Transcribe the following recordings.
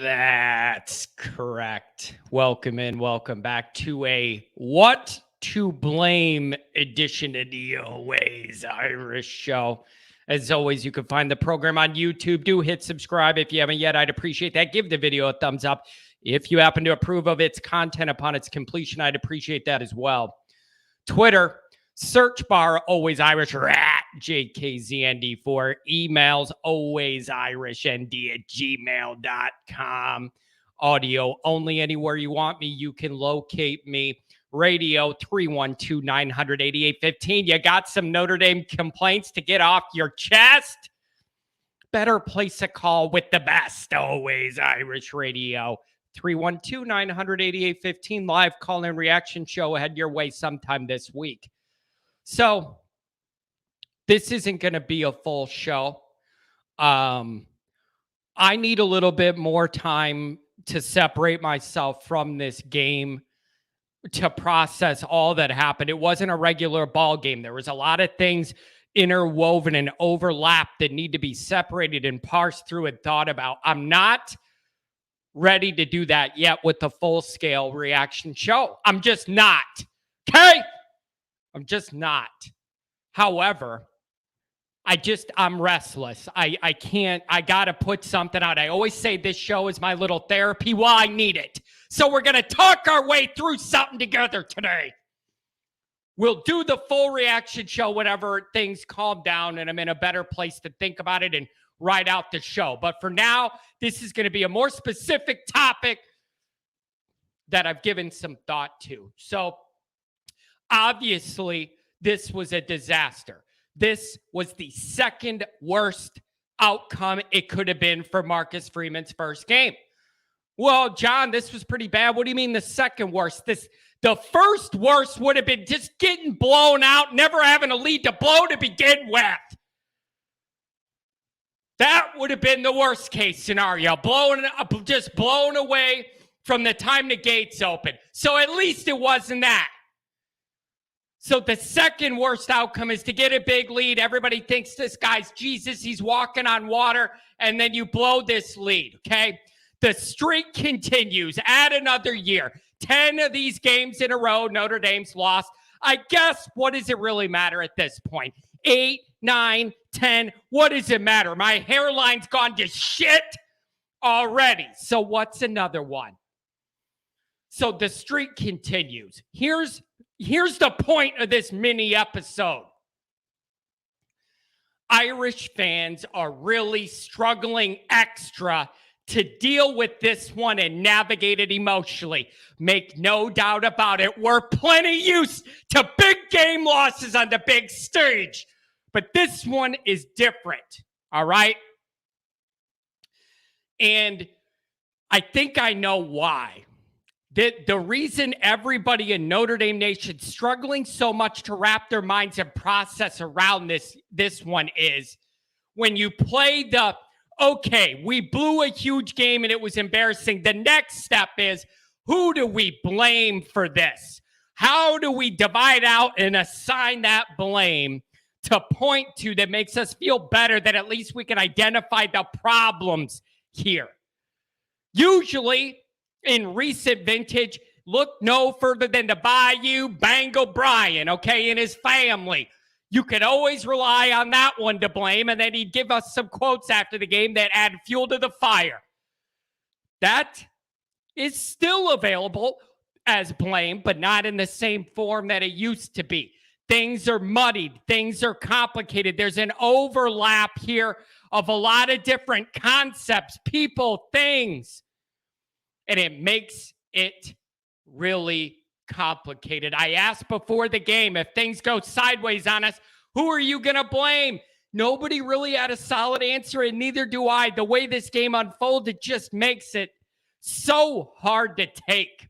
That's correct. Welcome in, welcome back to a What to Blame edition of the Always Irish Show. As always, you can find the program on YouTube. Do hit subscribe if you haven't yet. I'd appreciate that. Give the video a thumbs up. If you happen to approve of its content upon its completion, I'd appreciate that as well. Twitter, search bar Always Irish or at JKZND4. Emails alwaysirishnd@gmail.com. Audio only anywhere you want me. You can locate me. Radio 312-900-8815. You got some Notre Dame complaints to get off your chest? Better place a call with the best. Always Irish Radio. 312-900-8815. Live call-in reaction show ahead your way sometime this week. So this isn't going to be a full show. I need a little bit more time to separate myself from this game to process all that happened. It wasn't a regular ball game. There was a lot of things interwoven and overlapped that need to be separated and parsed through and thought about. I'm not ready to do that yet with the full-scale reaction show. I'm just not. Okay? I'm just not. However, I'm restless. I got to put something out. I always say this show is my little therapy. Well, I need it. So we're going to talk our way through something together today. We'll do the full reaction show whenever things calm down and I'm in a better place to think about it and write out the show. But for now, this is going to be a more specific topic that I've given some thought to. So obviously, this was a disaster. This was the second worst outcome it could have been for Marcus Freeman's first game. Well, John, this was pretty bad. What do you mean the second worst? The first worst would have been just getting blown out, never having a lead to blow to begin with. That would have been the worst case scenario, just blown away from the time the gates open. So at least it wasn't that. So the second worst outcome is to get a big lead. Everybody thinks this guy's Jesus. He's walking on water. And then you blow this lead, okay? The streak continues. Add another year. 10 of these games in a row, Notre Dame's lost. I guess, what does it really matter at this point? 8, 9, 10. What does it matter? My hairline's gone to shit already. So what's another one? So the streak continues. Here's the point of this mini episode. Irish fans are really struggling extra to deal with this one and navigate it emotionally. Make no doubt about it. We're plenty used to big game losses on the big stage. But this one is different, all right? And I think I know why. The reason everybody in Notre Dame Nation is struggling so much to wrap their minds and process around this one is when you play okay, we blew a huge game and it was embarrassing. The next step is, who do we blame for this? How do we divide out and assign that blame to point to that makes us feel better that at least we can identify the problems here? Usually, in recent vintage, look no further than the Bayou Bang O'Brien, okay, and his family. You could always rely on that one to blame, and then he'd give us some quotes after the game that add fuel to the fire. That is still available as blame, but not in the same form that it used to be. Things are muddied. Things are complicated. There's an overlap here of a lot of different concepts, people, things. And it makes it really complicated. I asked before the game, if things go sideways on us, who are you going to blame? Nobody really had a solid answer, and neither do I. The way this game unfolded just makes it so hard to take.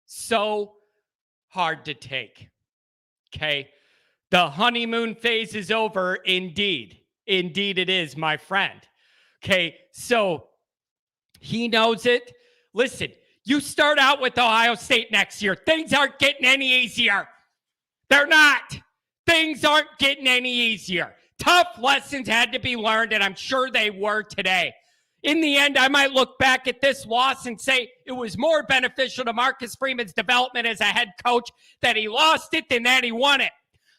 So hard to take. Okay? The honeymoon phase is over, indeed. Indeed it is, my friend. Okay? So he knows it. Listen, you start out with Ohio State next year. Things aren't getting any easier. They're not. Things aren't getting any easier. Tough lessons had to be learned, and I'm sure they were today. In the end, I might look back at this loss and say it was more beneficial to Marcus Freeman's development as a head coach that he lost it than that he won it.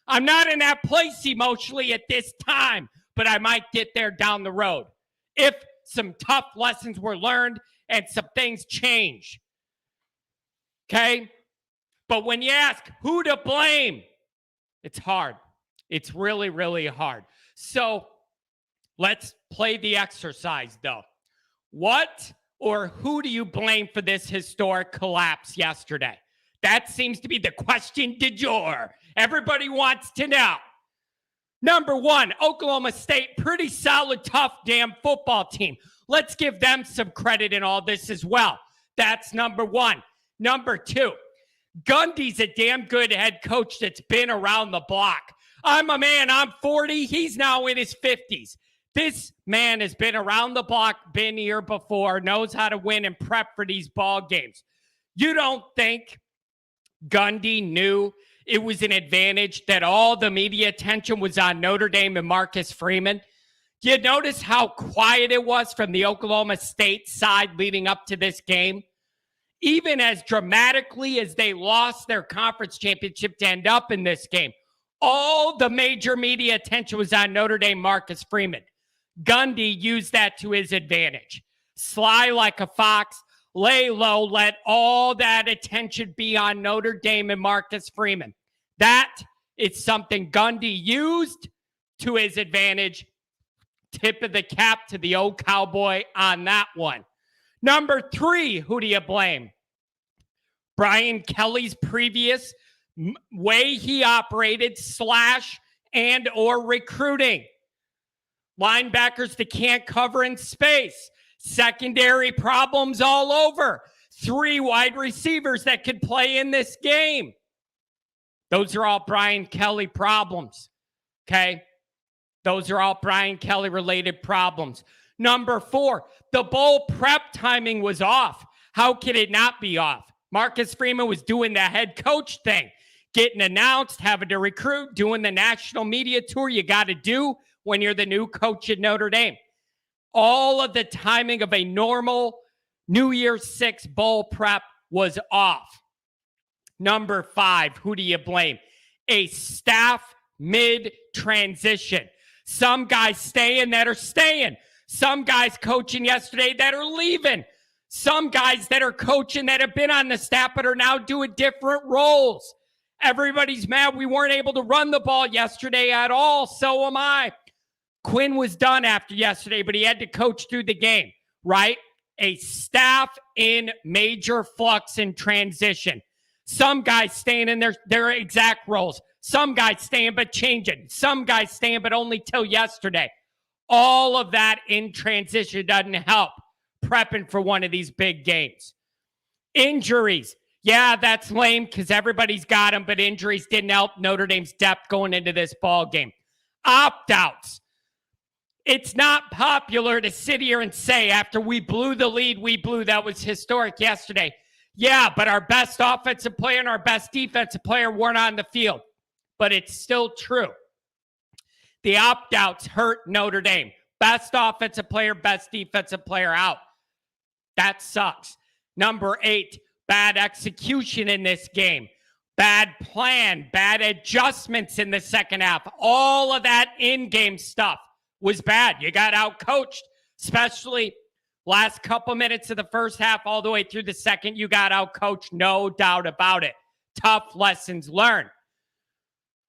I'm not in that place emotionally at this time, but I might get there down the road if some tough lessons were learned and some things change. Okay? But when you ask who to blame, it's hard. It's really, really hard. So let's play the exercise, though. What or who do you blame for this historic collapse yesterday? That seems to be the question du jour. Everybody wants to know. Number one, Oklahoma State, pretty solid, tough, damn football team. Let's give them some credit in all this as well. That's number one. Number two, Gundy's a damn good head coach that's been around the block. I'm 40. He's now in his 50s. This man has been around the block, been here before, knows how to win and prep for these ball games. You don't think Gundy knew it was an advantage that all the media attention was on Notre Dame and Marcus Freeman? Do you notice how quiet it was from the Oklahoma State side leading up to this game? Even as dramatically as they lost their conference championship to end up in this game, all the major media attention was on Notre Dame, Marcus Freeman. Gundy used that to his advantage. Sly like a fox, lay low, let all that attention be on Notre Dame and Marcus Freeman. That is something Gundy used to his advantage. Tip of the cap to the old cowboy on that one. Number three, who do you blame? Brian Kelly's previous way he operated / and or recruiting. Linebackers that can't cover in space. Secondary problems all over. 3 wide receivers that could play in this game. Those are all Brian Kelly problems. Okay? Those are all Brian Kelly related problems. Number 4, the bowl prep timing was off. How could it not be off? Marcus Freeman was doing the head coach thing, getting announced, having to recruit, doing the national media tour you got to do when you're the new coach at Notre Dame. All of the timing of a normal New Year's 6 bowl prep was off. Number 5, who do you blame? A staff mid-transition. Some guys staying that are staying. Some guys coaching yesterday that are leaving. Some guys that are coaching that have been on the staff but are now doing different roles. Everybody's mad we weren't able to run the ball yesterday at all. So am I. Quinn was done after yesterday, but he had to coach through the game, right? A staff in major flux and transition. Some guys staying in their exact roles. Some guys staying but changing. Some guys staying but only till yesterday. All of that in transition doesn't help prepping for one of these big games. Injuries. Yeah, that's lame because everybody's got them, but injuries didn't help Notre Dame's depth going into this ball game. Opt-outs. It's not popular to sit here and say after we blew the lead, that was historic yesterday. Yeah, but our best offensive player and our best defensive player weren't on the field. But it's still true. The opt-outs hurt Notre Dame. Best offensive player, best defensive player out. That sucks. Number 8, bad execution in this game. Bad plan, bad adjustments in the second half. All of that in-game stuff was bad. You got out-coached, especially last couple minutes of the first half all the way through the second. You got out-coached, no doubt about it. Tough lessons learned.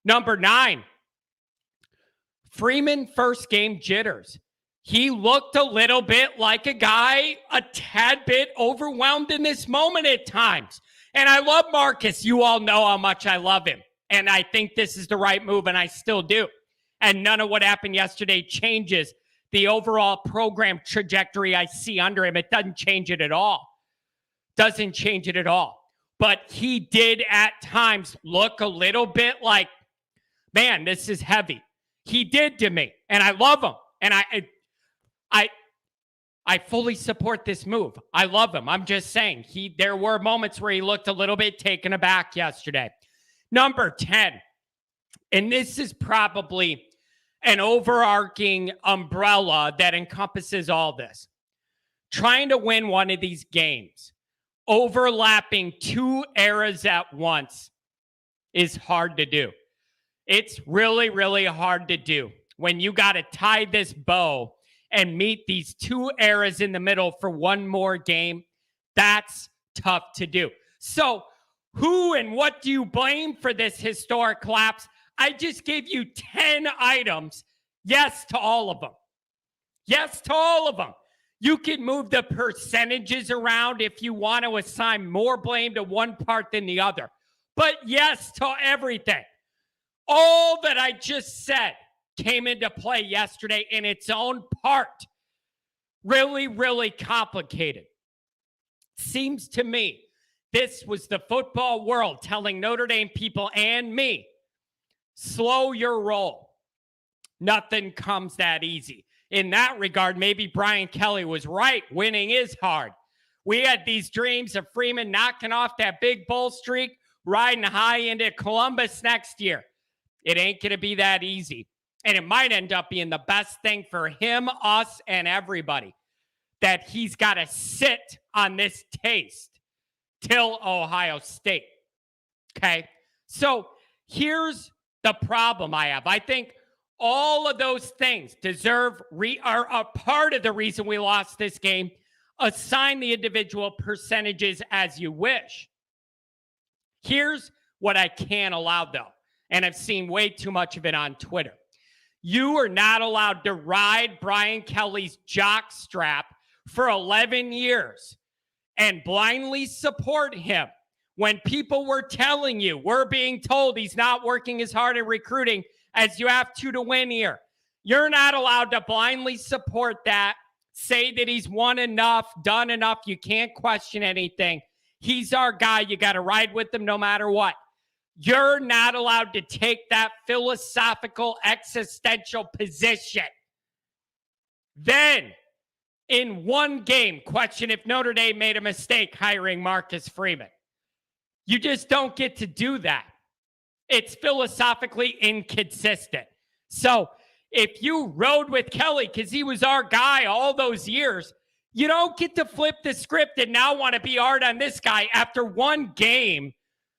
Number 9, Freeman first game jitters. He looked a little bit like a guy a tad bit overwhelmed in this moment at times. And I love Marcus. You all know how much I love him. And I think this is the right move, and I still do. And none of what happened yesterday changes the overall program trajectory I see under him. It doesn't change it at all. Doesn't change it at all. But he did at times look a little bit like, man, this is heavy. He did to me, and I love him. And I fully support this move. I love him. I'm just saying, there were moments where he looked a little bit taken aback yesterday. Number 10, and this is probably an overarching umbrella that encompasses all this. trying to win one of these games, overlapping two eras at once, is hard to do. It's really, really hard to do when you got to tie this bow and meet these two eras in the middle for one more game. That's tough to do. So who and what do you blame for this historic collapse? I just gave you 10 items. Yes to all of them. Yes to all of them. You can move the percentages around if you want to assign more blame to one part than the other. But yes to everything. All that I just said came into play yesterday in its own part. Really, really complicated. Seems to me this was the football world telling Notre Dame people and me, slow your roll. Nothing comes that easy. In that regard, maybe Brian Kelly was right. Winning is hard. We had these dreams of Freeman knocking off that big bowl streak, riding high into Columbus next year. It ain't going to be that easy. And it might end up being the best thing for him, us, and everybody that he's got to sit on this taste till Ohio State. Okay? So here's the problem I have. I think all of those things are a part of the reason we lost this game. Assign the individual percentages as you wish. Here's what I can't allow, though, and I've seen way too much of it on Twitter. You are not allowed to ride Brian Kelly's jock strap for 11 years and blindly support him when people were telling you, we're being told he's not working as hard at recruiting as you have to win here. You're not allowed to blindly support that, say that he's won enough, done enough. You can't question anything. He's our guy. You got to ride with him no matter what. You're not allowed to take that philosophical, existential position. Then, in one game, question if Notre Dame made a mistake hiring Marcus Freeman. You just don't get to do that. It's philosophically inconsistent. So if you rode with Kelly because he was our guy all those years, you don't get to flip the script and now want to be hard on this guy after one game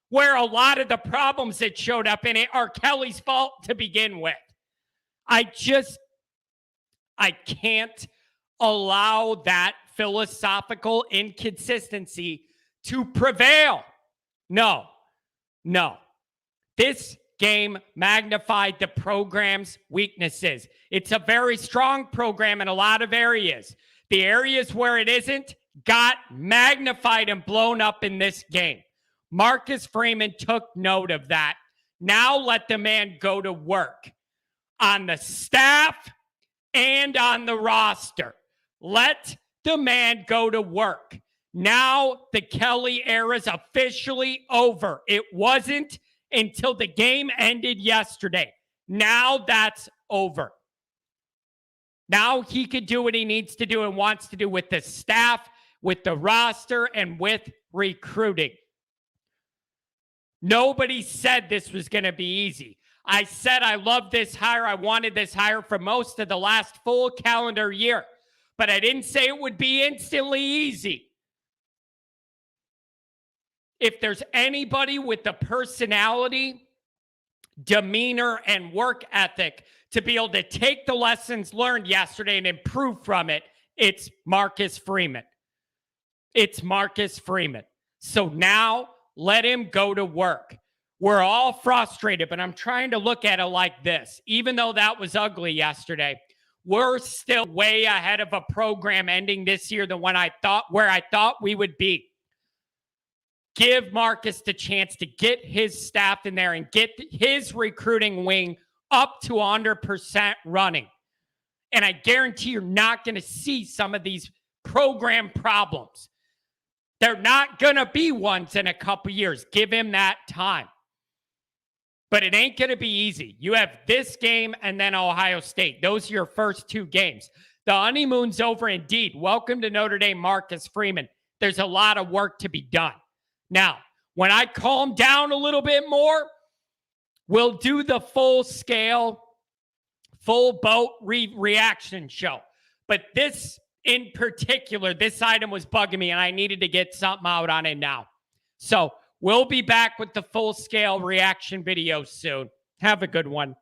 where a lot of the problems that showed up in it are Kelly's fault to begin with. I can't allow that philosophical inconsistency to prevail. No. This game magnified the program's weaknesses. It's a very strong program in a lot of areas. The areas where it isn't got magnified and blown up in this game. Marcus Freeman took note of that. Now let the man go to work on the staff and on the roster. Let the man go to work. Now the Kelly era is officially over. It wasn't until the game ended yesterday. Now that's over. Now he can do what he needs to do and wants to do with the staff, with the roster, and with recruiting. Nobody said this was going to be easy. I said I love this hire. I wanted this hire for most of the last full calendar year, but I didn't say it would be instantly easy. If there's anybody with the personality, demeanor, and work ethic to be able to take the lessons learned yesterday and improve from it, it's Marcus Freeman. It's Marcus Freeman. So now let him go to work. We're all frustrated, but I'm trying to look at it like this. Even though that was ugly yesterday, we're still way ahead of a program ending this year than where I thought we would be. Give Marcus the chance to get his staff in there and get his recruiting wing up to 100% running. And I guarantee you're not going to see some of these program problems. They're not going to be ones in a couple years. Give him that time. But it ain't going to be easy. You have this game and then Ohio State. Those are your first two games. The honeymoon's over indeed. Welcome to Notre Dame, Marcus Freeman. There's a lot of work to be done. Now, when I calm down a little bit more, we'll do the full scale, full boat reaction show. But this in particular, this item was bugging me and I needed to get something out on it now. So we'll be back with the full scale reaction video soon. Have a good one.